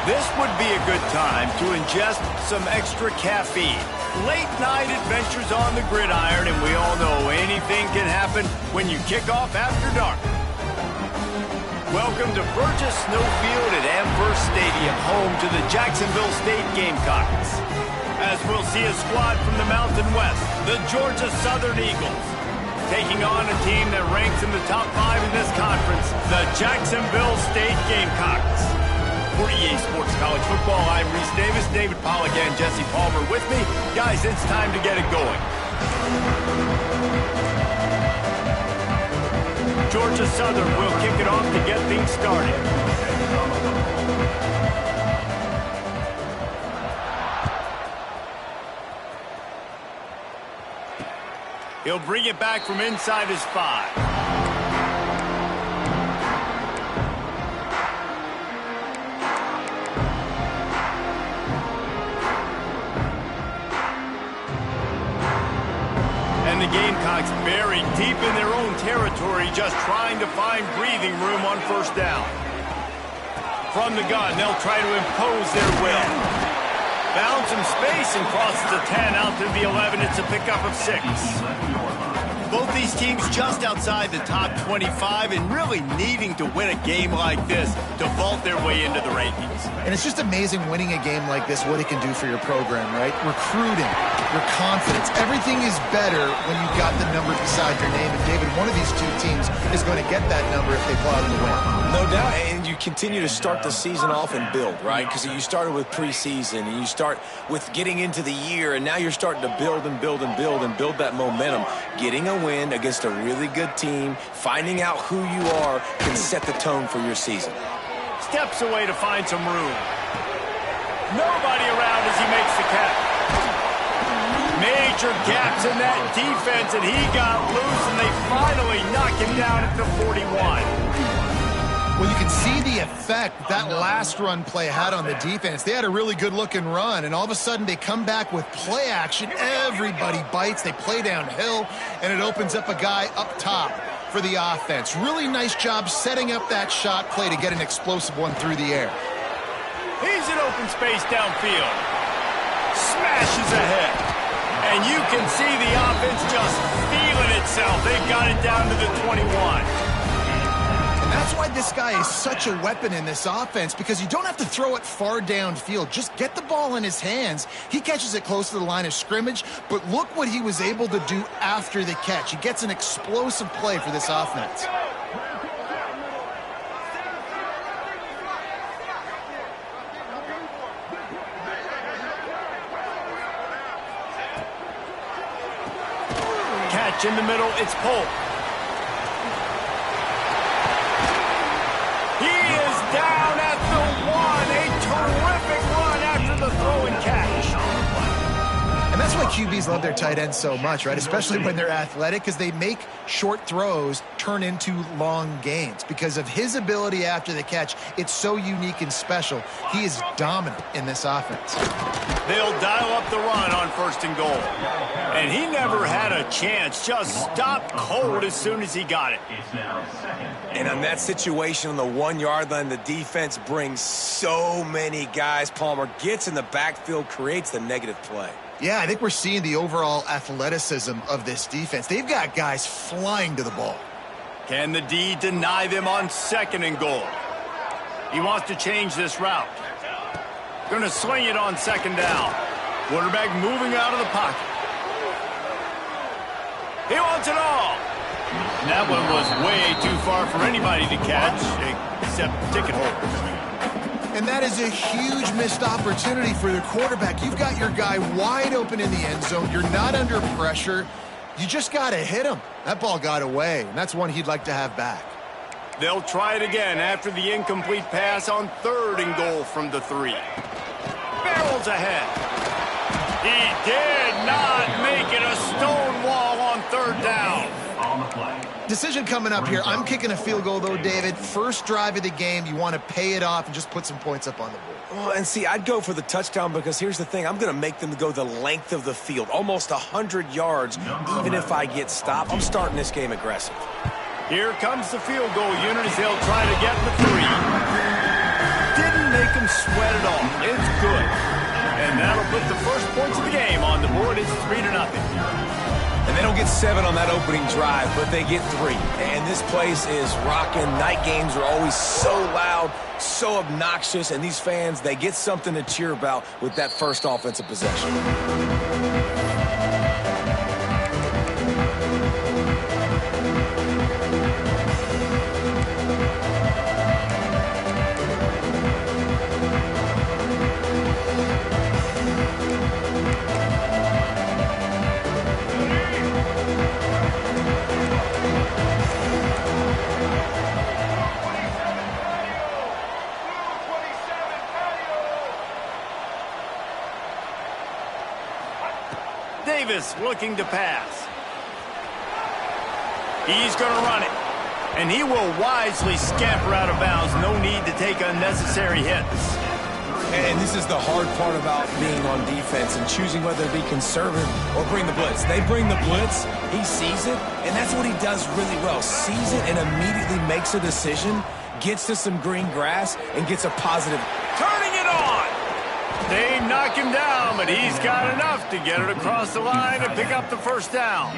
This would be a good time to ingest some extra caffeine. Late night adventures on the gridiron, and we all know anything can happen when you kick off after dark. Welcome to Burgess Snowfield at Amherst Stadium, home to the Jacksonville State Gamecocks. As we'll see a squad from the Mountain West, the Georgia Southern Eagles, taking on a team that ranks in the top 5 in this conference, the Jacksonville State Gamecocks. For EA Sports College Football, I'm Reese Davis, David Pollock, and Jesse Palmer with me. Guys, it's time to get it going. Georgia Southern will kick it off to get things started. He'll bring it back from inside his 5. And the Gamecocks buried deep in their own territory, just trying to find breathing room on first down. From the gun, they'll try to impose their will. Found some space and crosses the 10 out to the 11. It's a pickup of 6. Both these teams just outside the top 25 and really needing to win a game like this to vault their way into the rankings. And it's just amazing winning a game like this, what it can do for your program, right? Recruiting, your confidence, everything is better when you've got the number beside your name. And David, one of these two teams is going to get that number if they pull out the win. No doubt, and you continue to start the season off and build, right? Because you started with preseason, and you start with getting into the year, and now you're starting to build and build and build and build that momentum. Getting a win against a really good team, finding out who you are, can set the tone for your season. Steps away to find some room. Nobody around as he makes the catch. Major gaps in that defense, and he got loose, and they finally knock him down at the 41. Well, you can see the effect that last run play had on the defense. They had a really good-looking run, and all of a sudden they come back with play action. Everybody bites. They play downhill, and it opens up a guy up top for the offense. Really nice job setting up that shot play to get an explosive one through the air. He's in open space downfield. Smashes ahead. And you can see the offense just feeling itself. They've got it down to the 21. That's why this guy is such a weapon in this offense, because you don't have to throw it far downfield. Just get the ball in his hands. He catches it close to the line of scrimmage, but look what he was able to do after the catch. He gets an explosive play for this offense. Catch in the middle, it's Polk. Down at the 1, a terrific run after the throw and catch. And that's why QBs love their tight ends so much, right? Especially when they're athletic, because they make short throws turn into long gains. Because of his ability after the catch, it's so unique and special. He is dominant in this offense. They'll dial up the run on 1st and goal. And he never had a chance, just stopped cold as soon as he got it. And on that situation on the 1-yard line, the defense brings so many guys. Palmer gets in the backfield, creates the negative play. Yeah, I think we're seeing the overall athleticism of this defense. They've got guys flying to the ball. Can the D deny them on 2nd and goal? He wants to change this route. Going to swing it on 2nd down. Quarterback moving out of the pocket. He wants it all. That one was way too far for anybody to catch, except ticket holders. And that is a huge missed opportunity for the quarterback. You've got your guy wide open in the end zone. You're not under pressure. You just got to hit him. That ball got away, and that's one he'd like to have back. They'll try it again after the incomplete pass on 3rd and goal from the 3. Barrels ahead. He did not make it a stone wall on 3rd down. Decision coming up here. I'm kicking a field goal, though, David. First drive of the game, you want to pay it off and just put some points up on the board. Well, and see, I'd go for the touchdown because here's the thing. I'm going to make them go the length of the field, almost 100 yards, even if I get stopped. I'm starting this game aggressive. Here comes the field goal unit as they'll try to get the 3. Didn't make him sweat it all. It's good. And that'll put the first points of the game on the board. It's 3-0. And they don't get 7 on that opening drive, but they get 3. And this place is rocking. Night games are always so loud, so obnoxious, and these fans, they get something to cheer about with that first offensive possession. Davis looking to pass. He's going to run it. And he will wisely scamper out of bounds. No need to take unnecessary hits. And this is the hard part about being on defense and choosing whether to be conservative or bring the blitz. They bring the blitz, he sees it, and that's what he does really well. Sees it and immediately makes a decision, gets to some green grass, and gets a positive. Turning it on! They knock him down, but he's got enough to get it across the line and pick up the first down.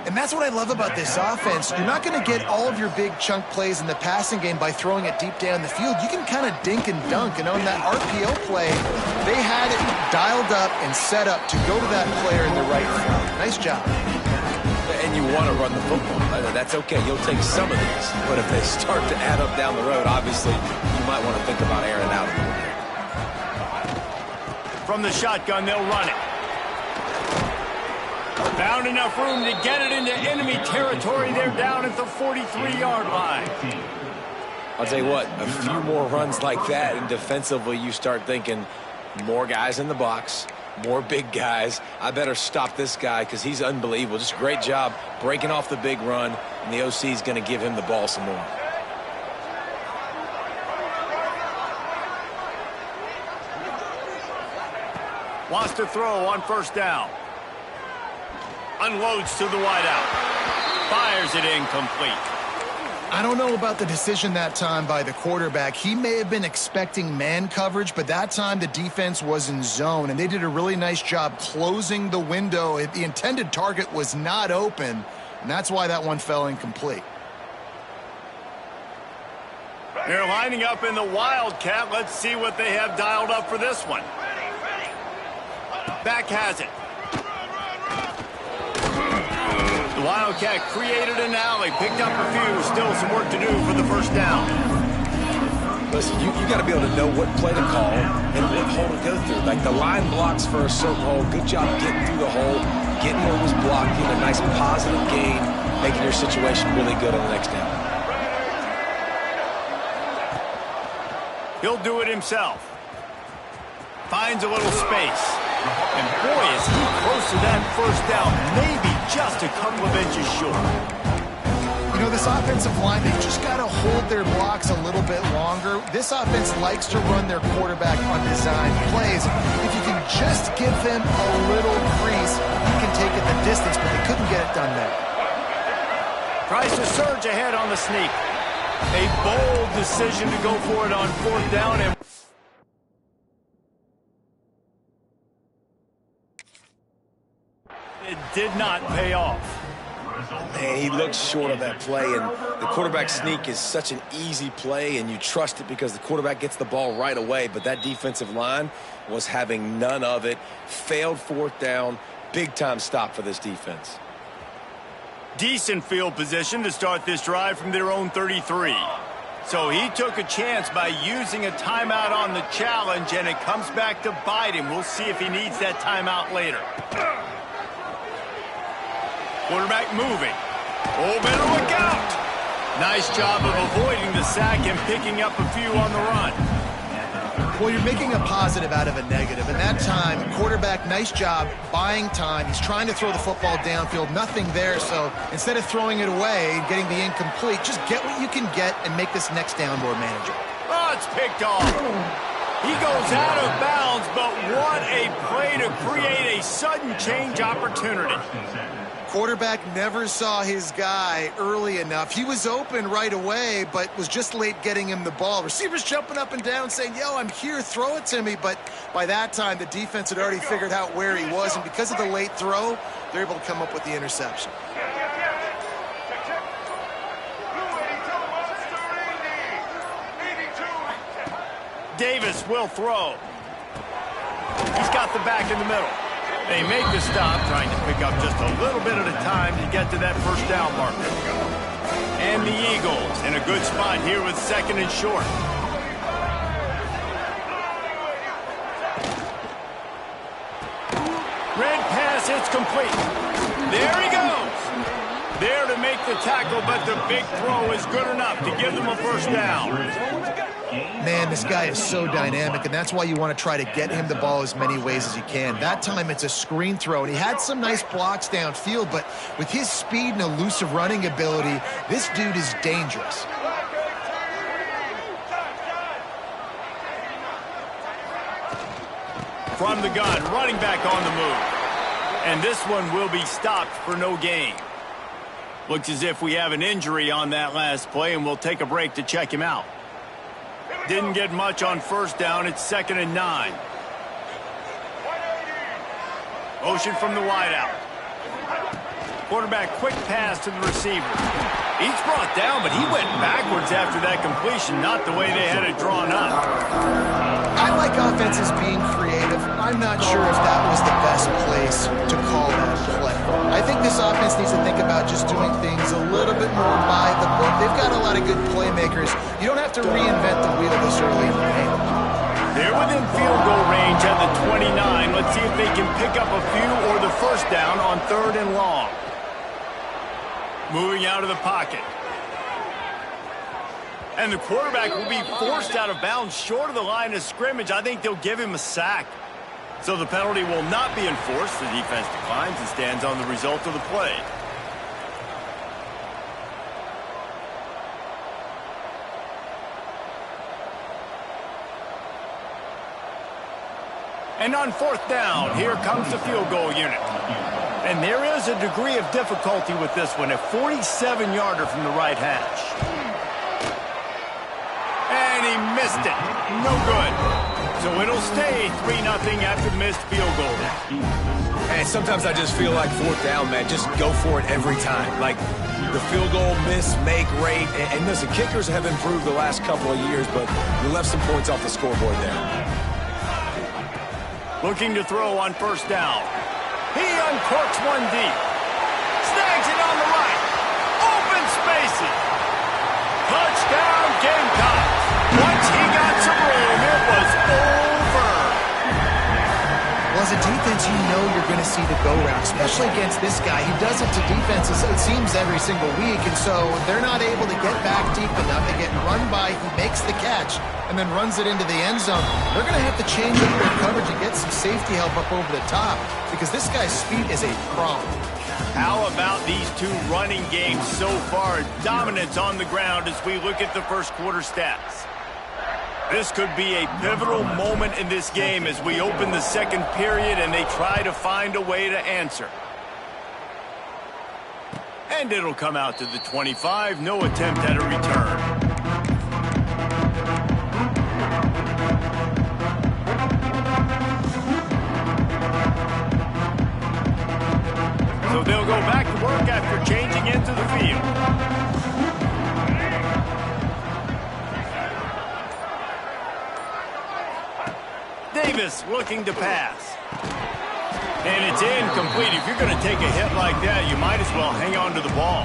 And that's what I love about this offense. You're not going to get all of your big chunk plays in the passing game by throwing it deep down the field. You can kind of dink and dunk, and on that RPO play, they had it dialed up and set up to go to that player in the right front. Nice job. And you want to run the football. That's okay. You'll take some of these. But if they start to add up down the road, obviously, you might want to think about airing it out a little bit. From the shotgun, they'll run it. Found enough room to get it into enemy territory. They're down at the 43-yard line. I'll tell you what, a few more runs like that, and defensively you start thinking more guys in the box, more big guys. I better stop this guy because he's unbelievable. Just a great job breaking off the big run, and the OC is going to give him the ball some more. Wants to throw on first down. Unloads to the wideout. Fires it incomplete. I don't know about the decision that time by the quarterback. He may have been expecting man coverage, but that time the defense was in zone, and they did a really nice job closing the window. The intended target was not open, and that's why that one fell incomplete. They're lining up in the Wildcat. Let's see what they have dialed up for this one. Back has it. The Wildcat created an alley, picked up a few, still some work to do for the first down. Listen, you got to be able to know what play to call and what hole to go through. Like the line blocks for a certain hole. Good job getting through the hole, getting what was blocking, a nice positive gain, making your situation really good on the next down. He'll do it himself. Finds a little space. And boy, is he close to that first down. Maybe just a couple of inches short. You know, this offensive line, they've just got to hold their blocks a little bit longer. This offense likes to run their quarterback on design plays. If you can just give him a little crease, he can take it the distance, but they couldn't get it done there. Tries to surge ahead on the sneak. A bold decision to go for it on fourth down. And it did not pay off. Man, he looks short of that play, and the quarterback sneak is such an easy play, and you trust it because the quarterback gets the ball right away, but that defensive line was having none of it. Failed fourth down. Big-time stop for this defense. Decent field position to start this drive from their own 33. So he took a chance by using a timeout on the challenge, and it comes back to bite him. We'll see if he needs that timeout later. Quarterback moving. Oh, better look out. Nice job of avoiding the sack and picking up a few on the run. Well, you're making a positive out of a negative. And that time, quarterback, nice job buying time. He's trying to throw the football downfield. Nothing there. So instead of throwing it away, getting the incomplete, just get what you can get and make this next down more manageable. Oh, it's picked off. He goes out of bounds, but what a play to create a sudden change opportunity. Quarterback never saw his guy early enough. He was open right away, but was just late getting him the ball. Receivers jumping up and down saying, yo, I'm here, throw it to me. But by that time, the defense had already figured out where he was, and because of the late throw, they're able to come up with the interception. Davis will throw. He's got the back in the middle. They make the stop, trying to pick up just a little bit at a time to get to that first down marker. And the Eagles in a good spot here with second and short. Red pass, it's complete. There he goes. There to make the tackle, but the big throw is good enough to give them a first down. Man, this guy is so dynamic, and that's why you want to try to get him the ball as many ways as you can. That time it's a screen throw, and he had some nice blocks downfield, but with his speed and elusive running ability, this dude is dangerous. From the gun, running back on the move. And this one will be stopped for no gain. Looks as if we have an injury on that last play, and we'll take a break to check him out. Didn't get much on first down. It's 2nd and 9. Motion from the wideout. Quarterback quick pass to the receiver. He's brought down, but he went backwards after that completion, not the way they had it drawn up. I like offenses being creative. I'm not sure if that was the best place to call that play. I think this offense needs to think about just doing things a little bit more by the book. They've got a lot of good playmakers. You don't have to reinvent the wheel this early in the game. They're within field goal range at the 29. Let's see if they can pick up a few or the first down on 3rd and long. Moving out of the pocket. And the quarterback will be forced out of bounds short of the line of scrimmage. I think they'll give him a sack. So the penalty will not be enforced. The defense declines and stands on the result of the play. And on 4th down, here comes the field goal unit. And there is a degree of difficulty with this one, a 47-yarder from the right hash. And he missed it. No good. So it'll stay 3-0 after the missed field goal. And sometimes I just feel like 4th down, man, just go for it every time. Like the field goal miss, make rate. And listen, kickers have improved the last couple of years, but you left some points off the scoreboard there. Looking to throw on 1st down. He uncorks one deep. Snags it on the right. Open spaces. Touchdown Gamecocks. Once he got some room, it was over. Well, as a defense, you know you're going to see the go-round, especially against this guy. He does it to defenses, it seems, every single week, and so they're not able to get back deep enough. They get run by, he makes the catch, and then runs it into the end zone. They're going to have to change up their coverage and get some safety help up over the top because this guy's speed is a problem. How about these two running games so far? Dominance on the ground as we look at the first quarter stats. This could be a pivotal moment in this game as we open the second period and they try to find a way to answer. And it'll come out to the 25. No attempt at a return. So they'll go back to work after changing into the field. Davis looking to pass. And it's incomplete. If you're going to take a hit like that, you might as well hang on to the ball.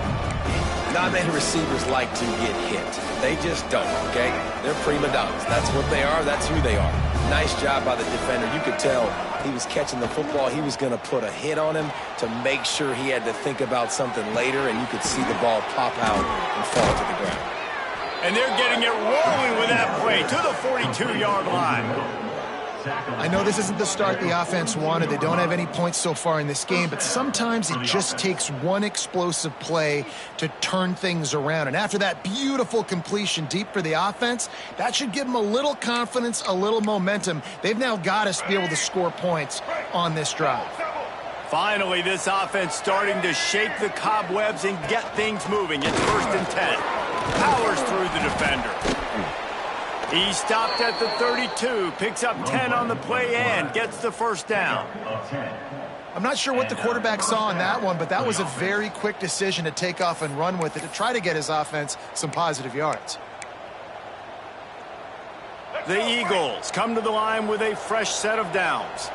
Not many receivers like to get hit. They just don't, okay? They're prima donnas. That's what they are. That's who they are. Nice job by the defender. You could tell he was catching the football. He was going to put a hit on him to make sure he had to think about something later, and you could see the ball pop out and fall to the ground. And they're getting it rolling with that play to the 42-yard line. I know this isn't the start the offense wanted. They don't have any points so far in this game, but sometimes it just takes one explosive play to turn things around. And after that beautiful completion deep for the offense, that should give them a little confidence, a little momentum. They've now got us to be able to score points on this drive. Finally, this offense starting to shake the cobwebs and get things moving. It's 1st and 10. Powers through the defender. He stopped at the 32, picks up 10 on the play and gets the first down. I'm not sure what the quarterback saw on that one, but that was a very quick decision to take off and run with it to try to get his offense some positive yards. The Eagles come to the line with a fresh set of downs.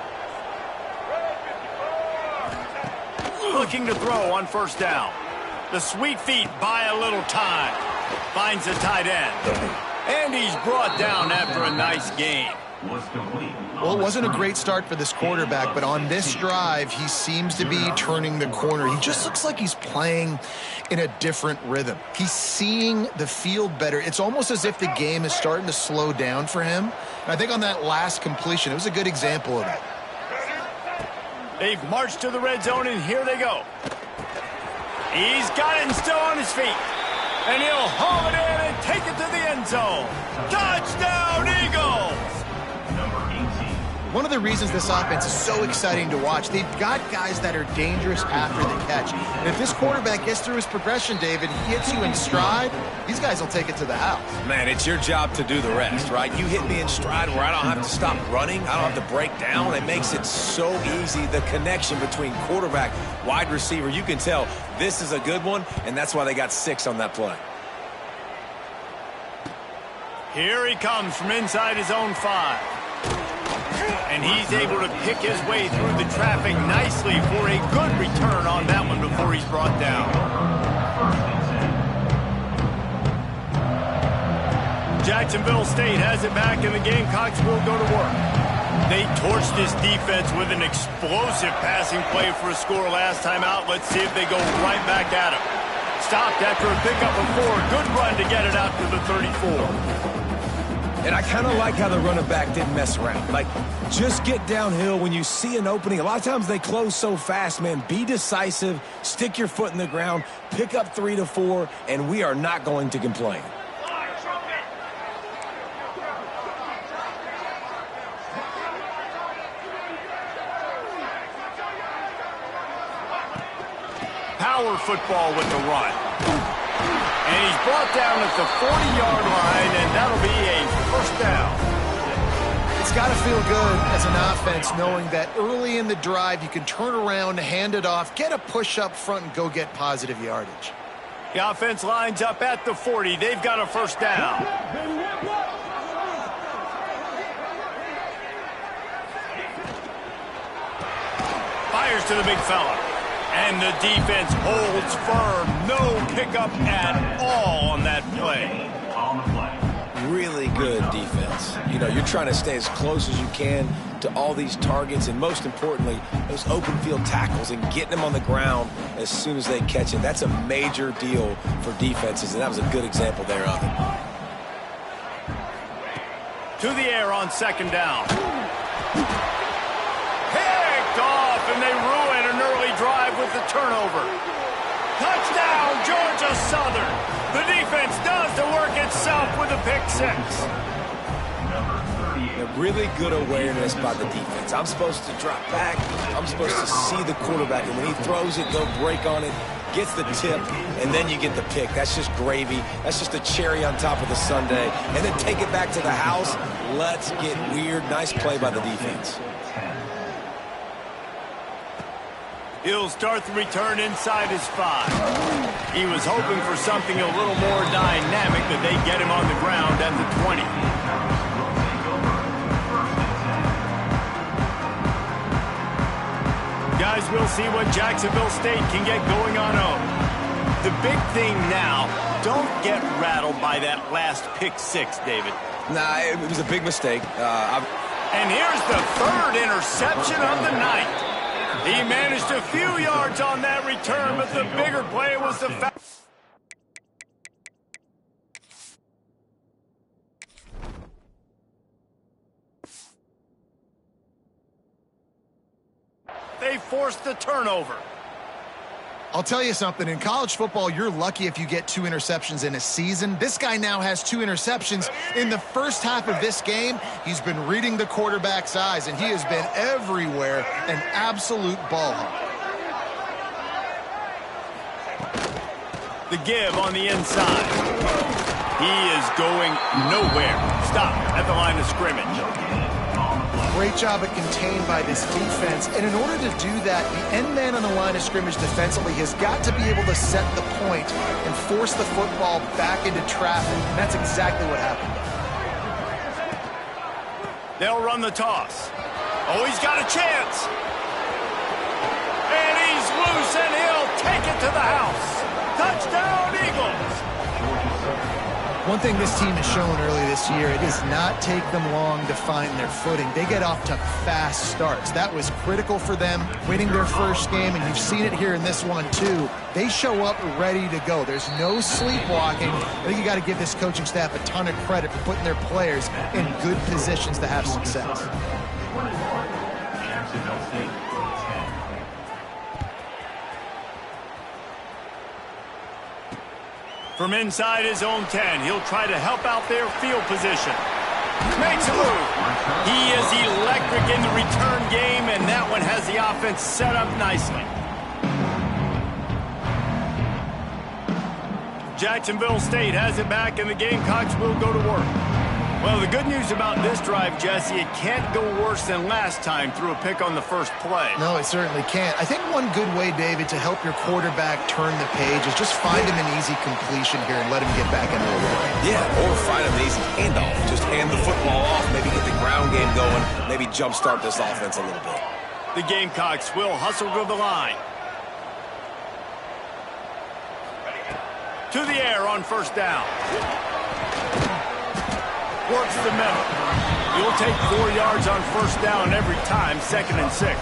Looking to throw on 1st down. The sweet feet buy a little time. Finds a tight end. And he's brought down after a nice game. Well, it wasn't a great start for this quarterback, but on this drive, he seems to be turning the corner. He just looks like he's playing in a different rhythm. He's seeing the field better. It's almost as if the game is starting to slow down for him. And I think on that last completion, it was a good example of that. They've marched to the red zone, and here they go. He's got it and still on his feet. And he'll haul it in and take it to the end zone. Touchdown, Eagles! One of the reasons this offense is so exciting to watch, they've got guys that are dangerous after the catch. And if this quarterback gets through his progression, David, he hits you in stride, these guys will take it to the house. Man, it's your job to do the rest, right? You hit me in stride where I don't have to stop running. I don't have to break down. It makes it so easy. The connection between quarterback, wide receiver, you can tell this is a good one, and that's why they got 6 on that play. Here he comes from inside his own 5. And he's able to pick his way through the traffic nicely for a good return on that one before he's brought down. Jacksonville State has it back, and the Gamecocks will go to work. They torched this defense with an explosive passing play for a score last time out. Let's see if they go right back at him. Stopped after a pickup of 4. Good run to get it out to the 34. And I kind of like how the running back didn't mess around. Like, just get downhill when you see an opening. A lot of times they close so fast, man. Be decisive, stick your foot in the ground, pick up 3 to 4, and we are not going to complain. Power football with the run. And he's brought down at the 40-yard line, and that'll be a first down. It's got to feel good as an offense knowing that early in the drive you can turn around, hand it off, get a push up front, and go get positive yardage. The offense lines up at the 40. They've got a first down. Fires to the big fella. And the defense holds firm. No pickup at all on that play. Really good defense. You know, you're trying to stay as close as you can to all these targets, and most importantly, those open field tackles and getting them on the ground as soon as they catch it. That's a major deal for defenses, and that was a good example there of it. To the air on 2nd down. Picked off, and they ruin an early drive with the turnover. Touchdown, Georgia Southern. The defense does the work itself with a pick 6. A really good awareness by the defense. I'm supposed to drop back. I'm supposed to see the quarterback, and when he throws it, go break on it, gets the tip, and then you get the pick. That's just gravy. That's just a cherry on top of the sundae. And then take it back to the house. Let's get weird. Nice play by the defense. He'll start the return inside his 5. He was hoping for something a little more dynamic, but they get him on the ground at the 20. Guys, we'll see what Jacksonville State can get going on home. The big thing now, don't get rattled by that last pick 6, David. Nah, it was a big mistake. And here's the 3rd interception of the night. He managed a few yards on that return, but the bigger play was the fact. they force the turnover. I'll tell you something, in college football, you're lucky if you get 2 interceptions in a season. This guy now has 2 interceptions. In the first half of this game, he's been reading the quarterback's eyes, and he has been everywhere, an absolute ball hawk. The give on the inside. He is going nowhere. Stop at the line of scrimmage. Great job at contained by this defense. And in order to do that, the end man on the line of scrimmage defensively has got to be able to set the point and force the football back into traffic. And that's exactly what happened. They'll run the toss. Oh, he's got a chance. And he's loose, and he'll take it to the house. Touchdown, Eagles. One thing this team has shown early this year, it does not take them long to find their footing. They get off to fast starts. That was critical for them, winning their first game, and you've seen it here in this one too. They show up ready to go. There's no sleepwalking. I think you got to give this coaching staff a ton of credit for putting their players in good positions to have success. From inside his own 10, he'll try to help out their field position. Makes a move. He is electric in the return game, and that one has the offense set up nicely. Jacksonville State has it back, and the Gamecocks will go to work. Well, the good news about this drive, Jesse, it can't go worse than last time through a pick on the first play. No, it certainly can't. I think one good way, David, to help your quarterback turn the page is just find him an easy completion here and let him get back into the run. Yeah, or find him an easy handoff. Just hand the football off, maybe get the ground game going, maybe jumpstart this offense a little bit. The Gamecocks will hustle to the line. To the air on first down. Works the middle. You'll take 4 yards on first down every time, 2nd and 6.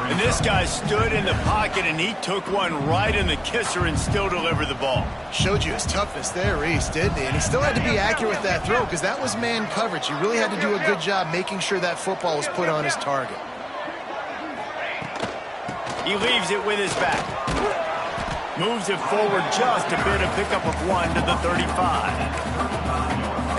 And this guy stood in the pocket, and he took one right in the kisser and still delivered the ball. Showed you his toughness there, Reese, didn't he? And he still had to be accurate with that throw because that was man coverage. He really had to do a good job making sure that football was put on his target. He leaves it with his back. Moves it forward just a bit, a pickup of 1 to the 35.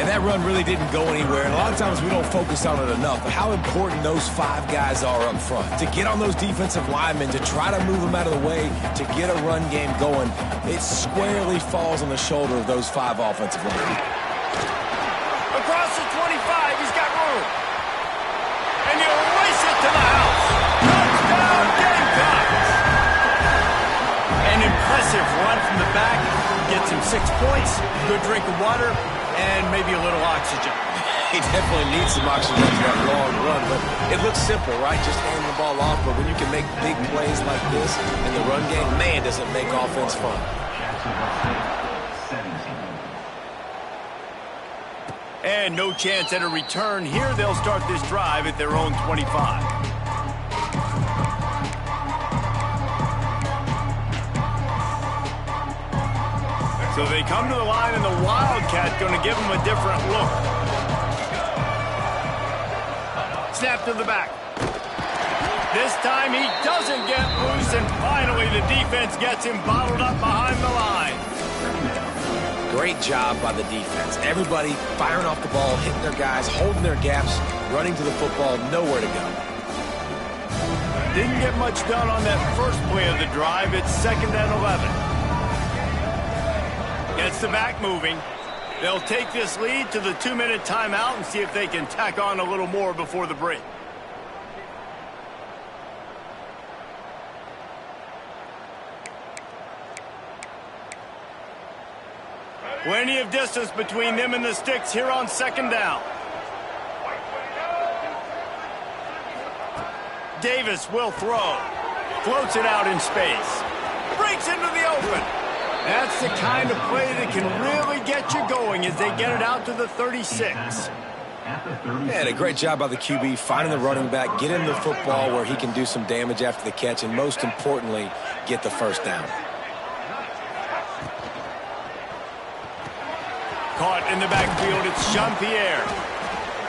And that run really didn't go anywhere, and a lot of times we don't focus on it enough, but how important those 5 guys are up front. To get on those defensive linemen, to try to move them out of the way, to get a run game going, it squarely falls on the shoulder of those 5 offensive linemen. Across the 25, he's got room. And he'll race it to the house. Touchdown, Gamecocks! An impressive run from the back. Gets him 6 points, good drink of water, and maybe a little oxygen. He definitely needs some oxygen after that long run, but it looks simple, right? Just hand the ball off, but when you can make big plays like this in the run game, man, does it make offense fun. And no chance at a return here. They'll start this drive at their own 25. So they come to the line, and the Wildcat going to give them a different look. Snap to the back. This time he doesn't get loose, and finally the defense gets him bottled up behind the line. Great job by the defense. Everybody firing off the ball, hitting their guys, holding their gaps, running to the football, nowhere to go. Didn't get much done on that first play of the drive. It's 2nd and 11. Gets the back moving. They'll take this lead to the 2-minute timeout and see if they can tack on a little more before the break. Plenty of distance between them and the sticks here on 2nd down. Davis will throw. Floats it out in space. Breaks into the open. That's the kind of play that can really get you going as they get it out to the 36. And a great job by the QB finding the running back, getting the football where he can do some damage after the catch, and most importantly, get the first down. Caught in the backfield, it's Jean-Pierre.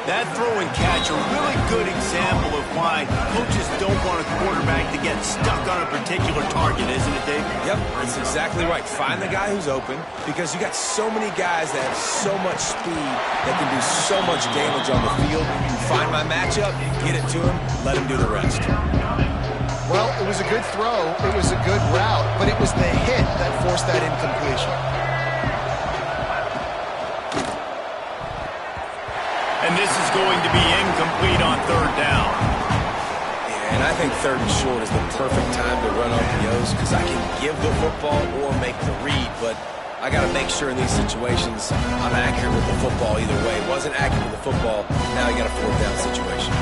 That throw and catch, a really good example of why coaches don't want a quarterback to get stuck on a particular target, isn't it, Dave? Yep, that's exactly right. Find the guy who's open because you got so many guys that have so much speed that can do so much damage on the field. Find my matchup, get it to him, let him do the rest. Well, it was a good throw, it was a good route, but it was the hit that forced that incompletion. And this is going to be incomplete on third down. Yeah, and I think third and short is the perfect time to run RPOs because I can give the football or make the read, but I got to make sure in these situations I'm accurate with the football either way. Wasn't accurate with the football, now you got a fourth down situation.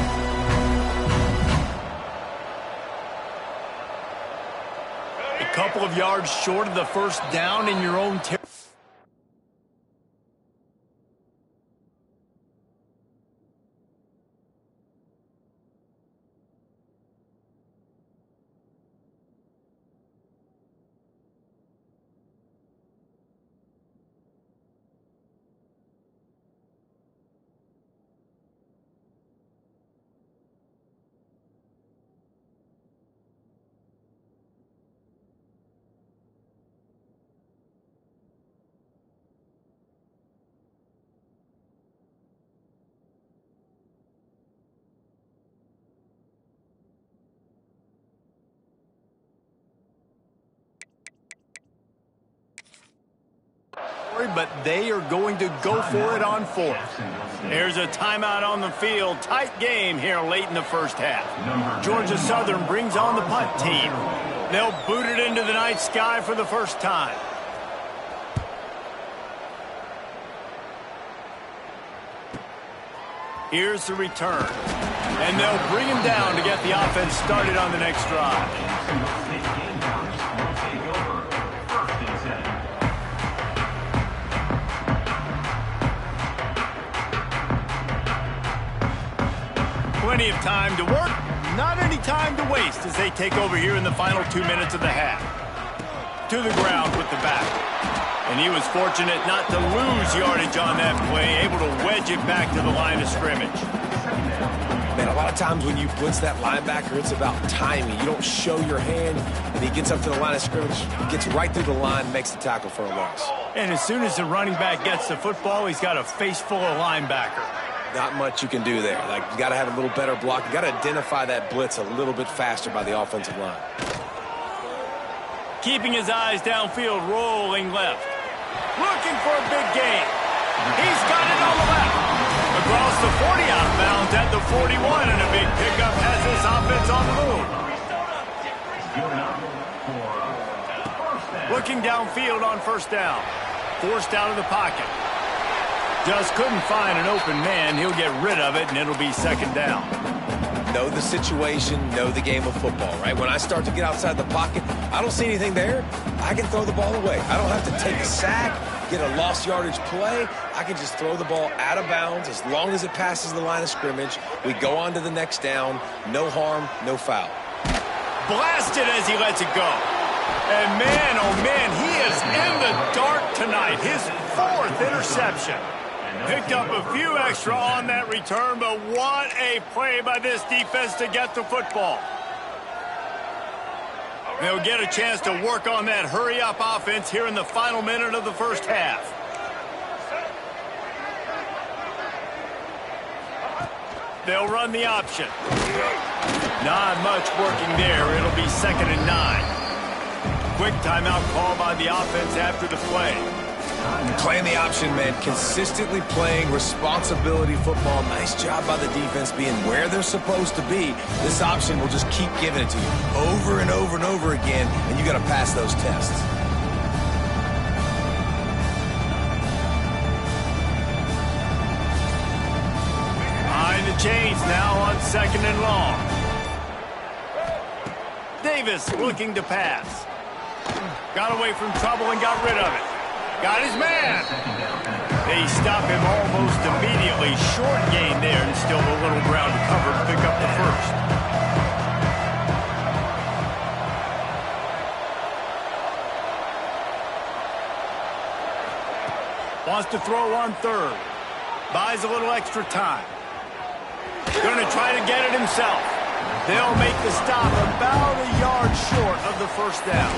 A couple of yards short of the first down in your own territory. But they are going to go for it on fourth. There's a timeout on the field. Tight game here late in the first half. Georgia Southern brings on the punt team. They'll boot it into the night sky for the first time. Here's the return. And they'll bring him down to get the offense started on the next drive. 'Plenty of time to work, not any time to waste as they take over here in the final 2 minutes of the half. To the ground with the back. And he was fortunate not to lose yardage on that play, able to wedge it back to the line of scrimmage. Man, a lot of times when you blitz that linebacker, it's about timing. You don't show your hand, and he gets up to the line of scrimmage, gets right through the line, makes the tackle for a loss. And as soon as the running back gets the football, he's got a face full of linebacker. Not much you can do there. Like, you got to have a little better block. You got to identify that blitz a little bit faster by the offensive line. Keeping his eyes downfield, rolling left. Looking for a big gain. He's got it on the left. Across the 40, out of bounds at the 41, and a big pickup has this offense on the move. Looking downfield on first down. Forced out of the pocket. Just couldn't find an open man. He'll get rid of it, and it'll be second down. Know the situation, know the game of football, right? When I start to get outside the pocket, I don't see anything there. I can throw the ball away. I don't have to take a sack, get a lost yardage play. I can just throw the ball out of bounds as long as it passes the line of scrimmage. We go on to the next down. No harm, no foul. Blasted as he lets it go. And man, oh man, he is in the dark tonight. His fourth interception. Picked up a few extra on that return, but what a play by this defense to get the football. They'll get a chance to work on that hurry-up offense here in the final minute of the first half. They'll run the option. Not much working there. It'll be 2nd and 9. Quick timeout call by the offense after the play. Playing the option, man. Consistently playing responsibility football. Nice job by the defense being where they're supposed to be. This option will just keep giving it to you over and over and over again, and you got to pass those tests. Behind the chains now on 2nd and long. Davis looking to pass. Got away from trouble and got rid of it. Got his man. They stop him almost immediately. Short gain there and still a little ground to cover to pick up the first. Wants to throw on 3rd. Buys a little extra time. Going to try to get it himself. They'll make the stop about a yard short of the first down.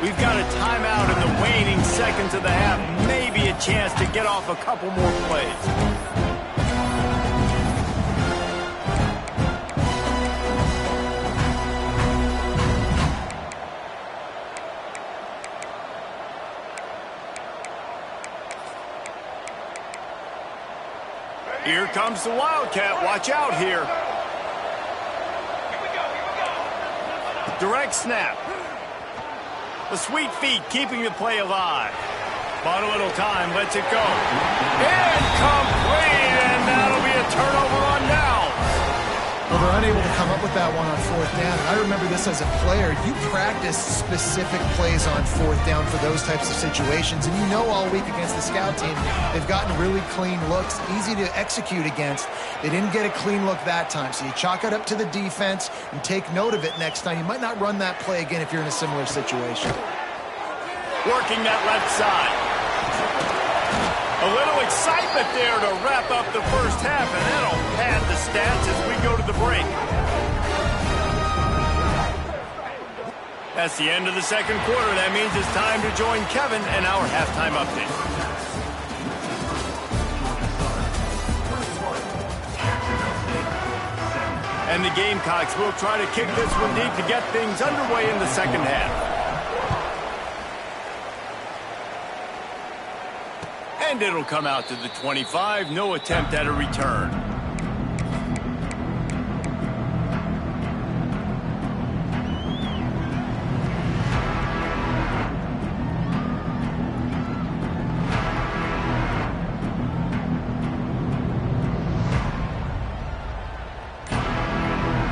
We've got a timeout in the waning seconds of the half. Maybe a chance to get off a couple more plays. Here comes the Wildcat. Watch out here. Direct snap. The sweet feet keeping the play alive. Bought a little time. Lets it go. Incomplete. And that'll be a turnover on downs. Well, they're unable to come up with that one on fourth down. And I remember this as a player. You practice specific plays on fourth down for those types of situations. And you know all week against the scout team, they've gotten really clean looks, easy to execute against. They didn't get a clean look that time. So you chalk it up to the defense and take note of it next time. You might not run that play again if you're in a similar situation. Working that left side. A little excitement there to wrap up the first half, and that'll pad the stats as we go to the break. That's the end of the second quarter. That means it's time to join Kevin and our halftime update. And the Gamecocks will try to kick this one deep to get things underway in the second half. And it'll come out to the 25. No attempt at a return.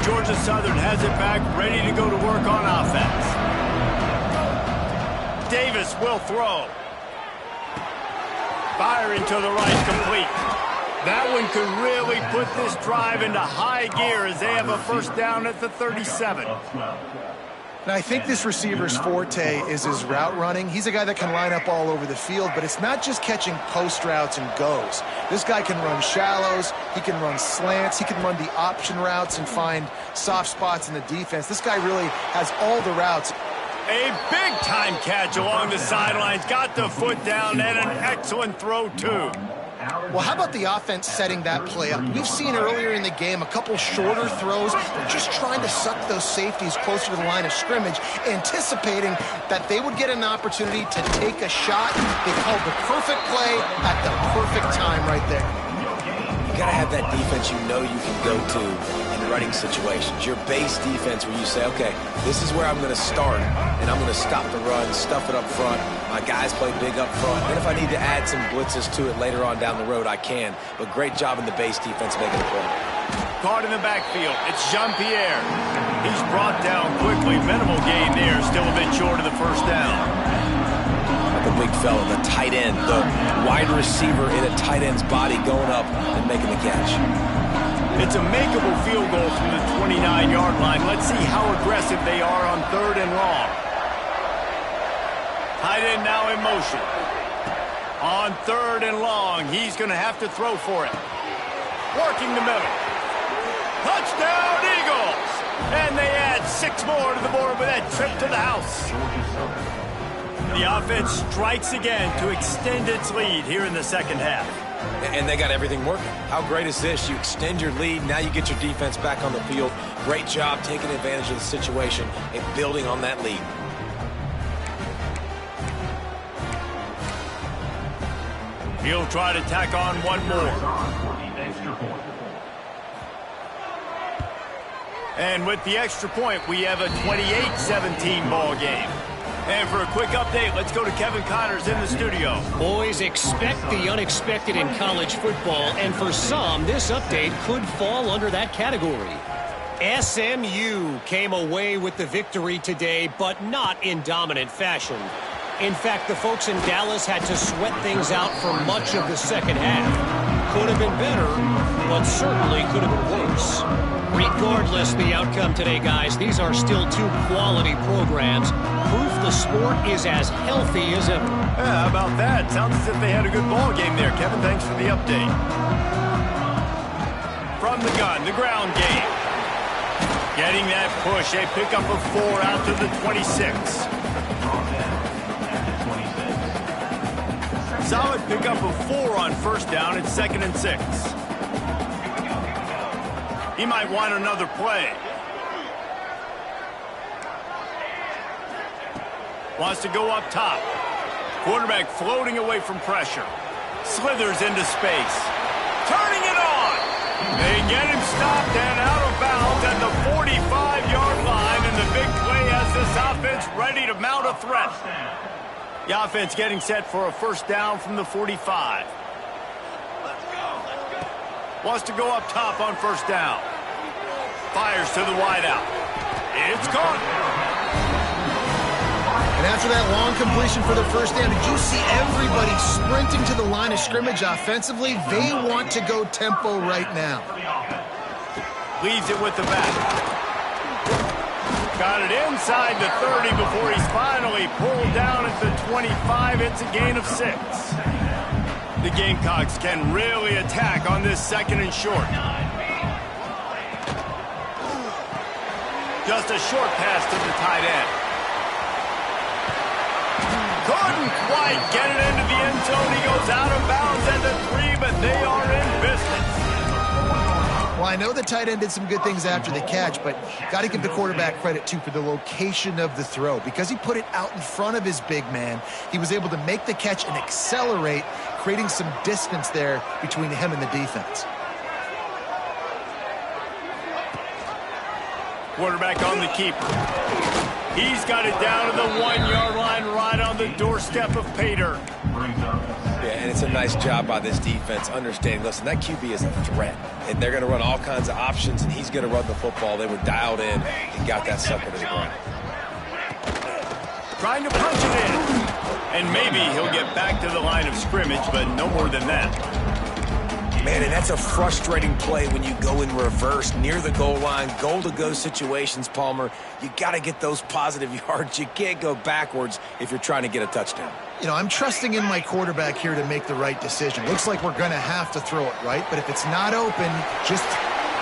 Georgia Southern has it back, ready to go to work on offense. Davis will throw. Firing to the right, complete. That one could really put this drive into high gear as they have a first down at the 37. Now, I think this receiver's forte is his route running. He's a guy that can line up all over the field, but it's not just catching post routes and goes. This guy can run shallows, he can run slants, he can run the option routes and find soft spots in the defense. This guy really has all the routes. A big-time catch along the sidelines. Got the foot down and an excellent throw, too. Well, how about the offense setting that play up? We've seen earlier in the game a couple shorter throws. They're just trying to suck those safeties closer to the line of scrimmage, anticipating that they would get an opportunity to take a shot. They called the perfect play at the perfect time right there. You got to have that defense you know you can go to in running situations. Your base defense where you say, okay, this is where I'm going to start, and I'm going to stop the run, stuff it up front. My guys play big up front. And if I need to add some blitzes to it later on down the road, I can. But great job in the base defense making the play. Caught in the backfield. It's Jean-Pierre. He's brought down quickly. Minimal gain there. Still a bit short of the first down. The big fella, the tight end, the wide receiver in a tight end's body going up and making the catch. It's a makeable field goal from the 29-yard line. Let's see how aggressive they are on third and long. Tight end now in motion. On third and long, he's going to have to throw for it. Working the middle. Touchdown, Eagles! And they add 6 more to the board with that trip to the house. The offense strikes again to extend its lead here in the second half. And they got everything working. How great is this? You extend your lead, now you get your defense back on the field. Great job taking advantage of the situation and building on that lead. He'll try to tack on one more. And with the extra point, we have a 28-17 ball game. And for a quick update, let's go to Kevin Connors in the studio. Boys, expect the unexpected in college football, and for some, this update could fall under that category. SMU came away with the victory today, but not in dominant fashion. In fact, the folks in Dallas had to sweat things out for much of the second half. Could have been better, but certainly could have been worse. Regardless the outcome today, guys, these are still 2 quality programs. Proof the sport is as healthy as ever. Yeah, how about that? Sounds as if they had a good ball game there. Kevin, thanks for the update. from the gun, the ground game. Getting that push, a pickup of 4 out to the 26. Solid pickup of 4 on first down. It's 2nd and 6. He might want another play. Wants to go up top. Quarterback floating away from pressure. Slithers into space. Turning it on. They get him stopped and out of bounds at the 45-yard line, and the big play has this offense ready to mount a threat. The offense getting set for a first down from the 45. Wants to go up top on first down. Fires to the wideout. It's caught. And after that long completion for the first down, did you see everybody sprinting to the line of scrimmage offensively? They want to go tempo right now. Leaves it with the back. Got it inside the 30 before he's finally pulled down at the 25. It's a gain of 6. The Gamecocks can really attack on this 2nd and short. Just a short pass to the tight end. Couldn't quite get it into the end zone. He goes out of bounds at the 3, but they are in business. Well, I know the tight end did some good things after the catch, but got to give the quarterback credit, too, for the location of the throw. Because he put it out in front of his big man, he was able to make the catch and accelerate, creating some distance there between him and the defense. Quarterback on the keeper. He's got it down to the 1-yard line, right on the doorstep of pay dirt. Yeah, and it's a nice job by this defense understanding, listen, that QB is a threat, and they're going to run all kinds of options, and he's going to run the football. They were dialed in and got that sucker to the ground. Trying to punch it in. And maybe he'll get back to the line of scrimmage, but no more than that. Man, and that's a frustrating play when you go in reverse near the goal line, goal-to-go situations, Palmer. You got to get those positive yards. You can't go backwards if you're trying to get a touchdown. You know, I'm trusting in my quarterback here to make the right decision. Looks like we're going to have to throw it, right? But if it's not open, just...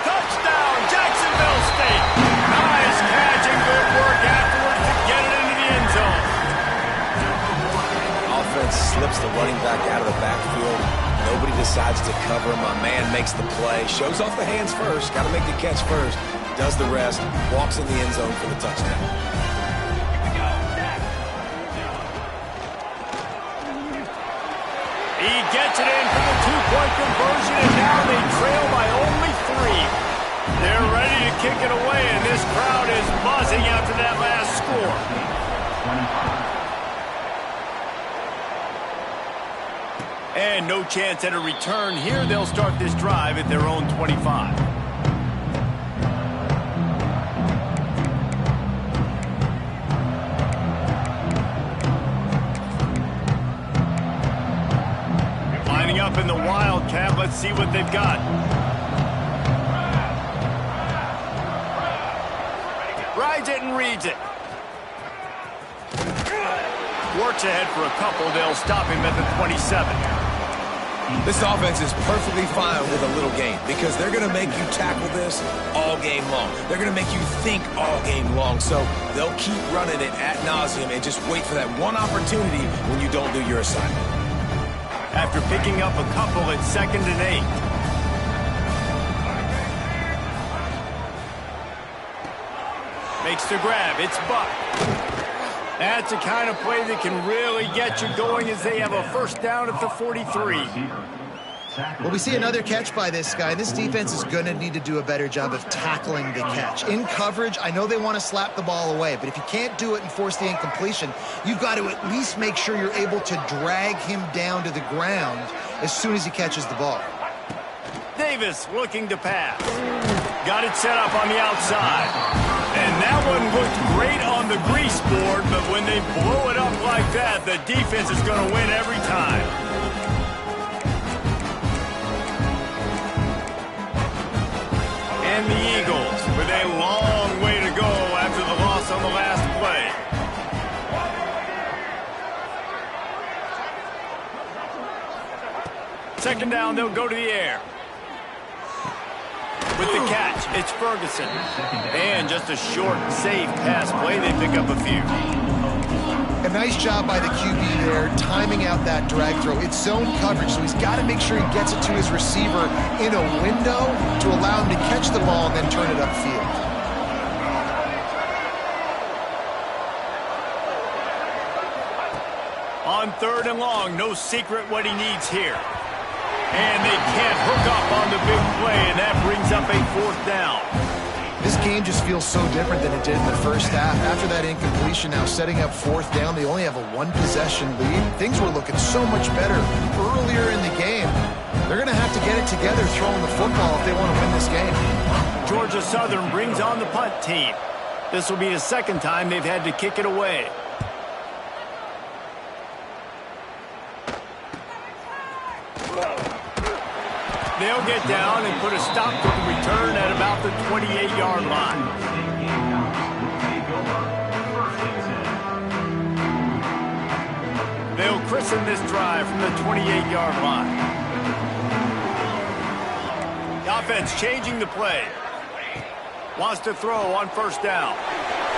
Touchdown, Jacksonville State. Nice catch and good work afterwards to get it into the end zone. Offense slips the running back out of the backfield. Nobody decides to cover him. My man makes the play. Shows off the hands first. Got to make the catch first. Does the rest. Walks in the end zone for the touchdown. He gets it in for the 2-point conversion, and now they trail by only 3. They're ready to kick it away, and this crowd is buzzing after that last score. And no chance at a return here. They'll start this drive at their own 25. Lining up in the Wildcat. Let's see what they've got. Rides it and reads it. Works ahead for a couple. They'll stop him at the 27. This offense is perfectly fine with a little game because they're going to make you tackle this all game long. They're going to make you think all game long. So they'll keep running it ad nauseum and just wait for that one opportunity when you don't do your assignment. After picking up a couple at 2nd and 8. Makes the grab. It's Buck. That's the kind of play that can really get you going as they have a first down at the 43. Well, we see another catch by this guy. This defense is going to need to do a better job of tackling the catch. In coverage, I know they want to slap the ball away, but if you can't do it and force the incompletion, you've got to at least make sure you're able to drag him down to the ground as soon as he catches the ball. Davis looking to pass. Got it set up on the outside. And that one looked great on the grease board, but when they blow it up like that, the defense is going to win every time. And the Eagles with a long way to go after the loss on the last play. Second down, they'll go to the air. With the catch, it's Ferguson. And just a short, safe pass play. They pick up a few. A nice job by the QB there, timing out that drag throw. It's zone coverage, so he's got to make sure he gets it to his receiver in a window to allow him to catch the ball and then turn it upfield. On 3rd and long, no secret what he needs here. And they can't hook up on the big play, and that brings up a 4th down. This game just feels so different than it did in the first half. After that incompletion, now setting up 4th down, they only have a 1-possession lead. Things were looking so much better earlier in the game. They're going to have to get it together throwing the football if they want to win this game. Georgia Southern brings on the punt team. This will be the 2nd time they've had to kick it away. They'll get down and put a stop to the return at about the 28-yard line. They'll christen this drive from the 28-yard line. The offense changing the play. Wants to throw on 1st down.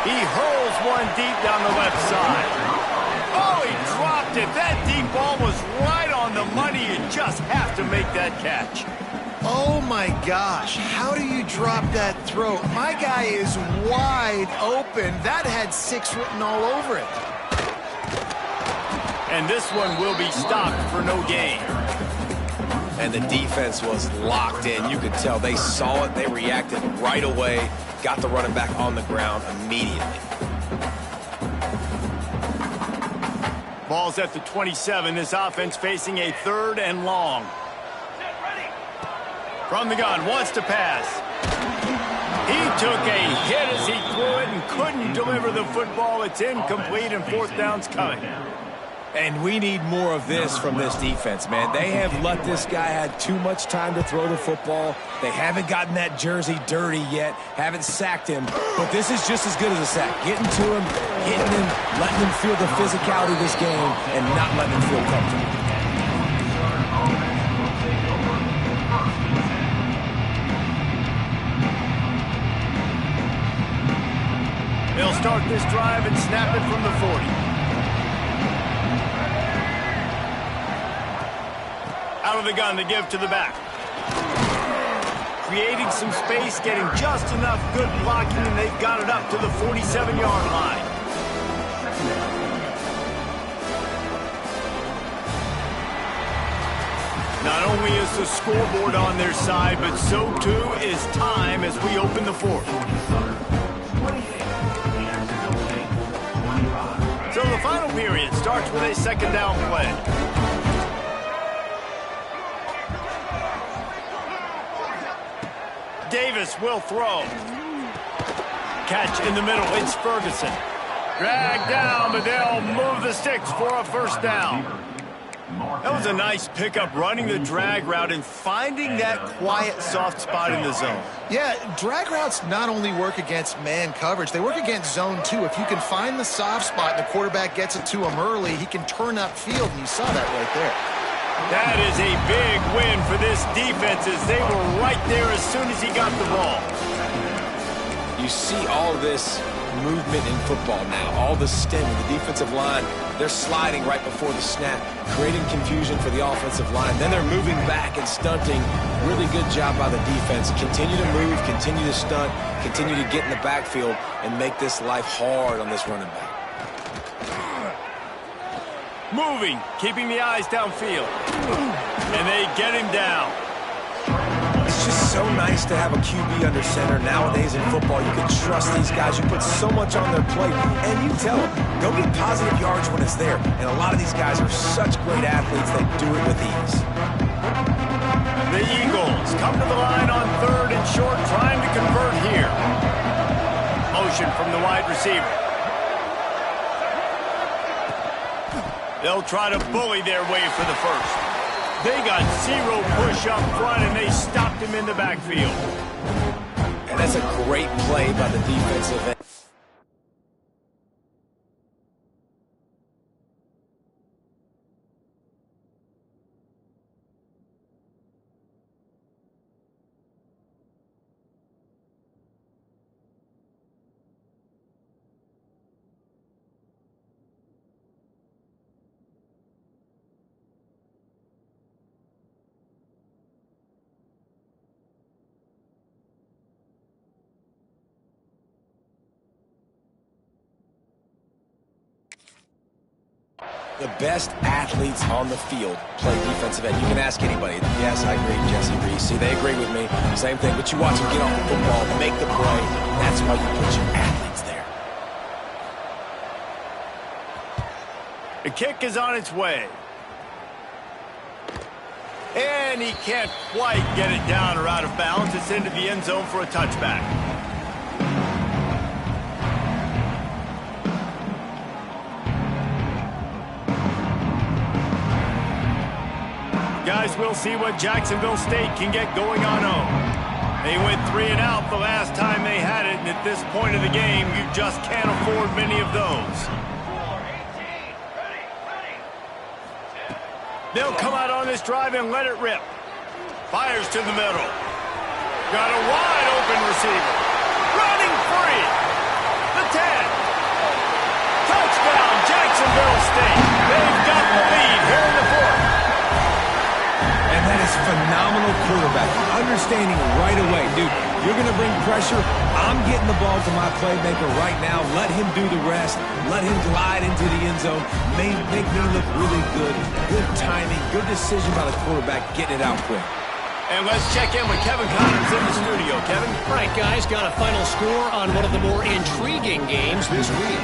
He hurls one deep down the left side. Oh, he dropped it. That deep ball was right on the money. You just have to make that catch. Oh, my gosh. How do you drop that throw? My guy is wide open. That had 6 written all over it. And this one will be stopped for no gain. And the defense was locked in. You could tell they saw it. They reacted right away. Got the running back on the ground immediately. Ball's at the 27. This offense facing a 3rd and long. From the gun, wants to pass. He took a hit as he threw it and couldn't deliver the football. It's incomplete and 4th down's coming. And we need more of this from this defense, man. They have let this guy have too much time to throw the football. They haven't gotten that jersey dirty yet, haven't sacked him. But this is just as good as a sack. Getting to him, hitting him, letting him feel the physicality of this game, and not letting him feel comfortable. They'll start this drive and snap it from the 40. Out of the gun to give to the back. Creating some space, getting just enough good blocking, and they've got it up to the 47-yard line. Not only is the scoreboard on their side, but so too is time as we open the 4th. So the final period starts with a 2nd down play. Davis will throw. Catch in the middle. It's Ferguson. Dragged down, but they'll move the sticks for a 1st down. That was a nice pickup, running the drag route and finding that quiet, soft spot in the zone. Yeah, drag routes not only work against man coverage, they work against zone too. If you can find the soft spot and the quarterback gets it to him early, he can turn upfield, and you saw that right there. That is a big win for this defense as they were right there as soon as he got the ball. You see all this movement in football now, all the stemming, the defensive line, they're sliding right before the snap, creating confusion for the offensive line. Then they're moving back and stunting. Really good job by the defense. Continue to move, continue to stunt, continue to get in the backfield and make this life hard on this running back. Moving, keeping the eyes downfield. And they get him down. It's just so nice to have a QB under center. Nowadays in football, you can trust these guys. You put so much on their plate, and you tell them, go get positive yards when it's there. And a lot of these guys are such great athletes, they do it with ease. The Eagles come to the line on 3rd and short, trying to convert here. Motion from the wide receiver. They'll try to bully their way for the 1st. They got 0 push up front, and they stopped him in the backfield. And that's a great play by the defensive end. The best athletes on the field play defensive end. You can ask anybody. Yes, I agree, Jesse Reese. See, they agree with me. Same thing. But you watch them get off the football, make the play. That's why you put your athletes there. The kick is on its way. And he can't quite get it down or out of bounds. It's into the end zone for a touchback. Guys, we'll see what Jacksonville State can get going on home. They went 3 and out the last time they had it, and at this point of the game, you just can't afford many of those. They'll come out on this drive and let it rip. Fires to the middle. Got a wide open receiver. Running free. The 10. Touchdown, Jacksonville State. They've got the lead here in the 4th. And that is phenomenal quarterback. Understanding right away, dude, you're going to bring pressure. I'm getting the ball to my playmaker right now. Let him do the rest. Let him glide into the end zone. Make me look really good. Good timing. Good decision by the quarterback getting it out quick. And let's check in with Kevin Connors in the studio. Kevin? All right, guys, got a final score on one of the more intriguing games this week.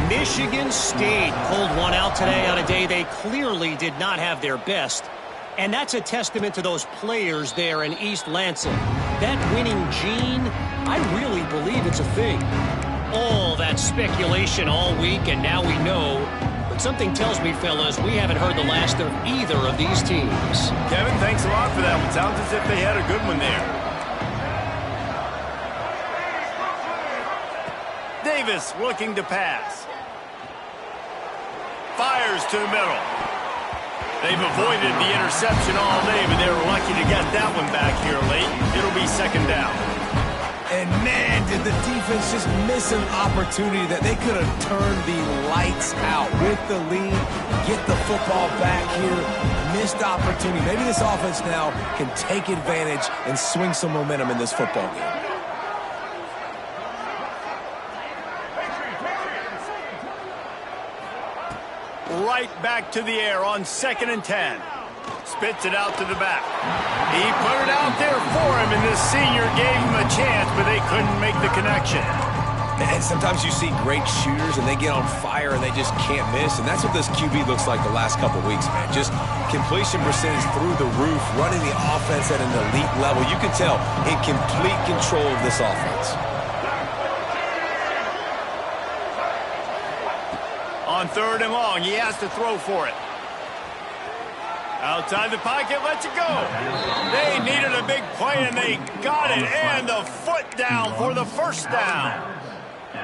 Michigan State pulled one out today on a day they clearly did not have their best. And that's a testament to those players there in East Lansing. That winning gene, I really believe it's a thing. All that speculation all week, and now we know. But something tells me, fellas, we haven't heard the last of either of these teams. Kevin, thanks a lot for that one. Sounds as if they had a good one there. Davis looking to pass. Fires to the middle. They've avoided the interception all day, but they were lucky to get that one back here late. It'll be 2nd down. And man, did the defense just miss an opportunity that they could have turned the lights out with the lead, get the football back here. Missed opportunity. Maybe this offense now can take advantage and swing some momentum in this football game. Right back to the air on 2nd and 10. Spits it out to the back. He put it out there for him, and this senior gave him a chance, but they couldn't make the connection. And sometimes you see great shooters, and they get on fire, and they just can't miss. And that's what this QB looks like the last couple weeks, man. Just completion percentage through the roof, running the offense at an elite level. You can tell in complete control of this offense. On 3rd and long, he has to throw for it. Outside the pocket, lets it go. They needed a big play, and they got it. And the foot down for the 1st down.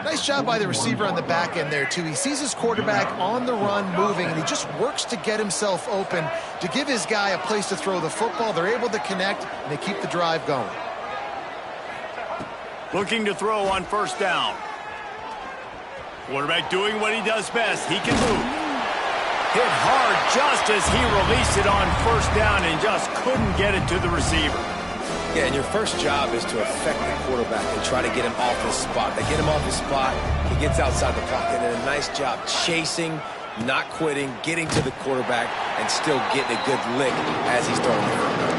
Nice job by the receiver on the back end there, too. He sees his quarterback on the run moving, and he just works to get himself open to give his guy a place to throw the football. They're able to connect, and they keep the drive going. Looking to throw on 1st down. Quarterback doing what he does best. He can move. Hit hard just as he released it on 1st down and just couldn't get it to the receiver. Yeah, and your first job is to affect the quarterback and try to get him off his spot. They get him off his spot, he gets outside the pocket, and a nice job chasing, not quitting, getting to the quarterback, and still getting a good lick as he's throwing the football.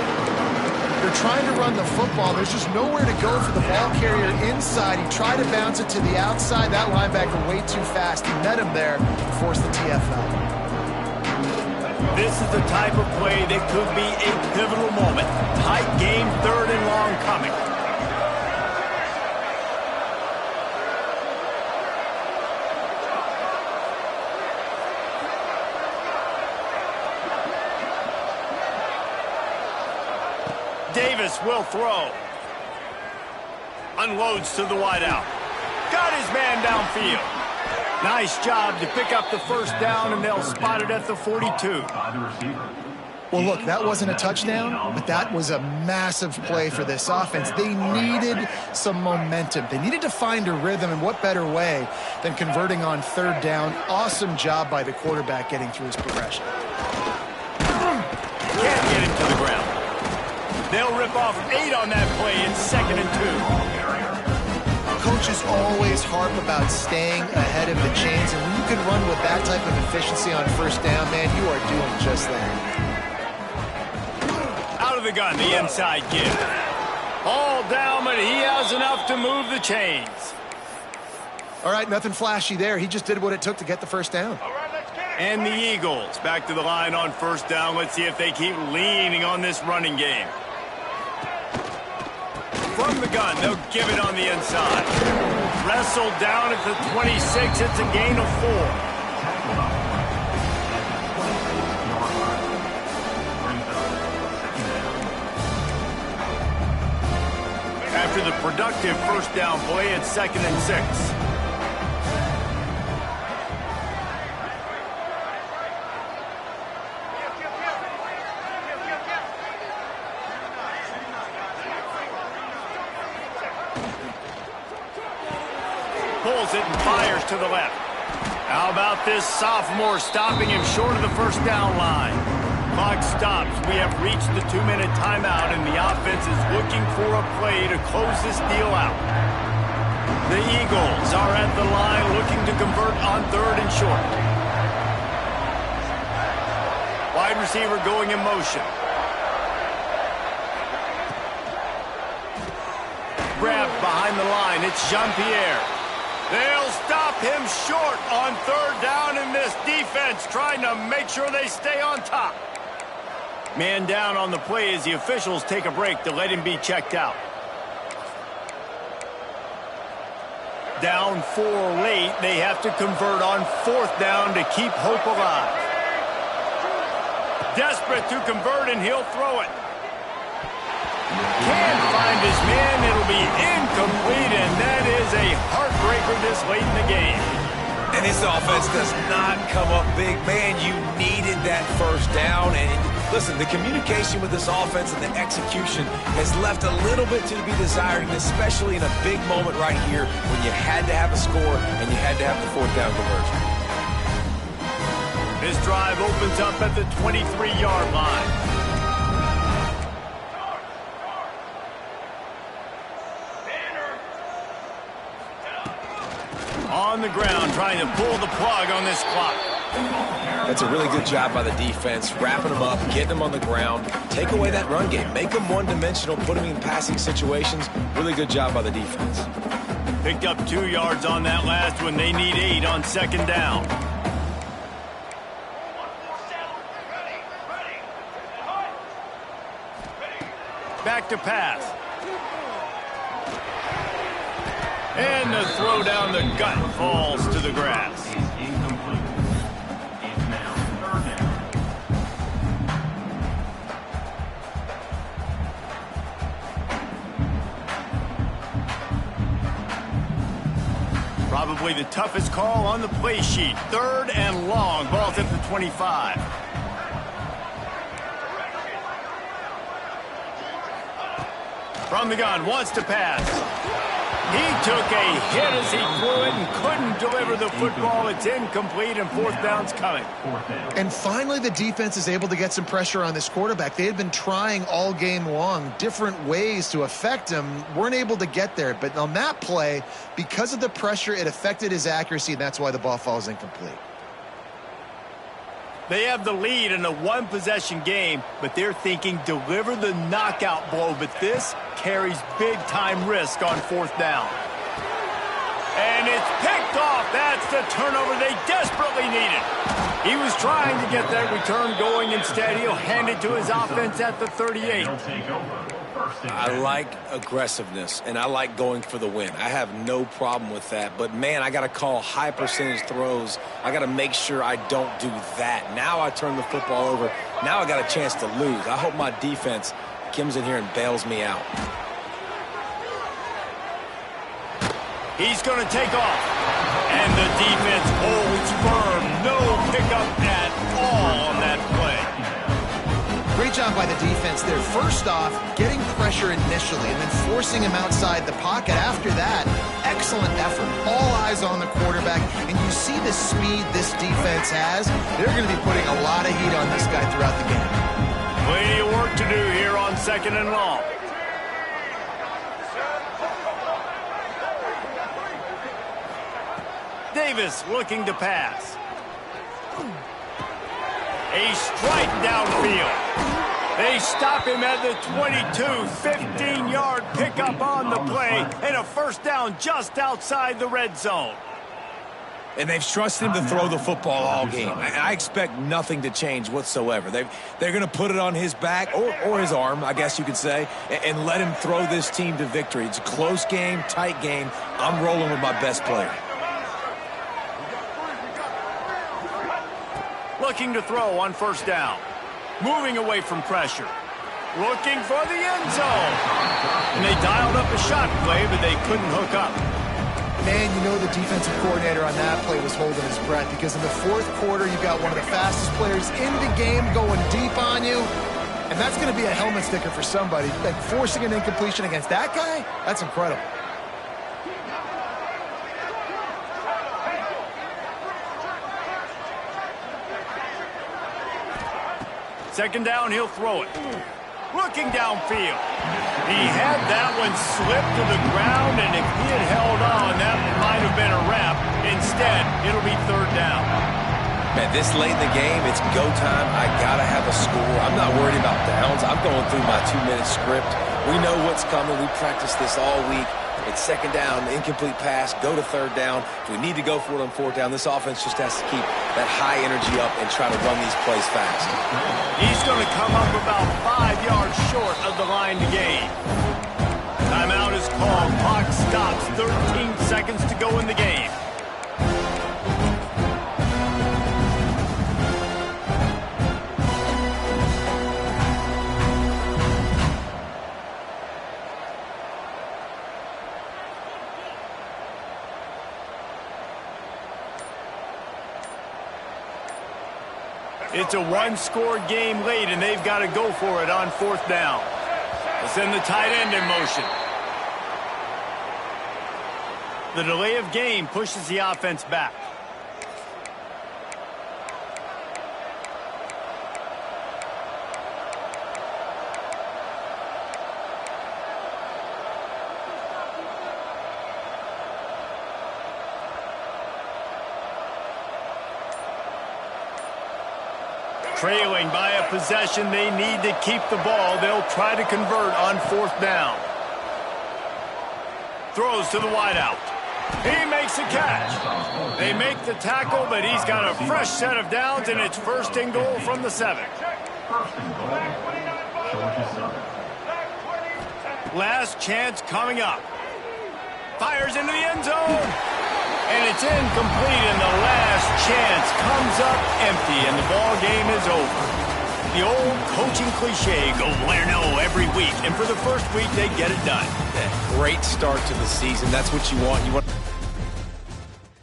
They're trying to run the football. There's just nowhere to go for the ball carrier inside. He tried to bounce it to the outside. That linebacker way too fast. He met him there, forced the TFL. This is the type of play that could be a pivotal moment. Tight game, 3rd and long coming. Davis will throw. Unloads to the wideout. Got his man downfield. Nice job to pick up the 1st down, and they'll spot it at the 42. Well, look, that wasn't a touchdown, but that was a massive play for this offense. They needed some momentum. They needed to find a rhythm, and what better way than converting on 3rd down. Awesome job by the quarterback getting through his progression. Can't get him to the ground. They'll rip off 8 on that play in 2nd and 2. coaches always harp about staying ahead of the chains, and when you can run with that type of efficiency on first down, man, you are doing just that. Out of the gun, the inside give. All down, but he has enough to move the chains. All right, nothing flashy there. He just did what it took to get the first down. And the Eagles back to the line on first down. Let's see if they keep leaning on this running game. From the gun, they'll give it on the inside. Wrestled down at the 26. It's a gain of 4. After the productive first down play, it's 2nd and 6. Pulls it and fires to the left. How about this sophomore stopping him short of the first down line? Clock stops. We have reached the 2-minute timeout, and the offense is looking for a play to close this deal out. The Eagles are at the line looking to convert on 3rd and short. Wide receiver going in motion. Grabbed behind the line. It's Jean-Pierre. They'll stop him short on 3rd down, in this defense trying to make sure they stay on top. Man down on the play as the officials take a break to let him be checked out. Down 4 late. They have to convert on 4th down to keep hope alive. Desperate to convert, and he'll throw it. Can't find his man. It'll be incomplete, and that is a heartbreaker this late in the game. And this offense does not come up big. Man, you needed that first down. And listen, the communication with this offense and the execution has left a little bit to be desired, and especially in a big moment right here when you had to have a score and you had to have the 4th down conversion. This drive opens up at the 23-yard line. On the ground, trying to pull the plug on this clock. That's a really good job by the defense, wrapping them up, getting them on the ground, take away that run game, make them one-dimensional, put them in passing situations. Really good job by the defense. Picked up 2 yards on that last one. They need 8 on 2nd down. Back to pass. And the throw down the gut falls to the grass. Probably the toughest call on the play sheet. 3rd and long. Ball's at the 25. From the gun, wants to pass. He took a hit as he threw it and couldn't deliver the football. It's incomplete, and 4th down's coming. And finally, the defense is able to get some pressure on this quarterback. They had been trying all game long different ways to affect him, weren't able to get there. But on that play, because of the pressure, it affected his accuracy, and that's why the ball falls incomplete. They have the lead in a 1-possession game, but they're thinking deliver the knockout blow. But this carries big-time risk on 4th down. And it's picked off. That's the turnover they desperately needed. He was trying to get that return going. Instead, he'll hand it to his offense at the 38. I like aggressiveness, and I like going for the win. I have no problem with that. But, man, I got to call high-percentage throws. I got to make sure I don't do that. Now I turn the football over. Now I got a chance to lose. I hope my defense comes in here and bails me out. He's going to take off. And the defense holds firm. No pickup at all on that play. Great job by the defense there. First off, getting pressure initially and then forcing him outside the pocket. After that, excellent effort. All eyes on the quarterback. And you see the speed this defense has. They're going to be putting a lot of heat on this guy throughout the game. Plenty of work to do here on 2nd and long. Davis looking to pass. A strike downfield. They stop him at the 22, 15-yard pickup on the play, and a first down just outside the red zone. And they've trusted him to throw the football all game. I expect nothing to change whatsoever. They're going to put it on his back, or his arm, I guess you could say, and let him throw this team to victory. It's a close game, tight game. I'm rolling with my best player. Looking to throw on first down. Moving away from pressure. Looking for the end zone. And they dialed up a shot play, but they couldn't hook up. Man, you know the defensive coordinator on that play was holding his breath, because in the fourth quarter, you've got one of the fastest players in the game going deep on you. And that's going to be a helmet sticker for somebody. Like, forcing an incompletion against that guy, that's incredible. Second down, he'll throw it. Looking downfield. He had that one slip to the ground, and if he had held on, that might have been a wrap. Instead, it'll be third down. Man, this late in the game, it's go time. I got to have a score. I'm not worried about downs. I'm going through my 2-minute script. We know what's coming. We practiced this all week. It's second down, incomplete pass, go to third down. If we need to go for it on fourth down, this offense just has to keep that high energy up and try to run these plays fast. He's going to come up about 5 yards short of the line to gain. Timeout is called. Clock stops. 13 seconds to go in the game. It's a one-score game late, and they've got to go for it on fourth down. They'll send the tight end in motion. The delay of game pushes the offense back. Trailing by a possession, they need to keep the ball. They'll try to convert on fourth down. Throws to the wideout. He makes a catch. They make the tackle, but he's got a fresh set of downs, and it's first and goal from the 7. Last chance coming up. Fires into the end zone. And it's incomplete, and the last chance comes up empty, and the ball game is over. The old coaching cliche, go win or no every week, and for the first week, they get it done. Great start to the season. That's what you want. You want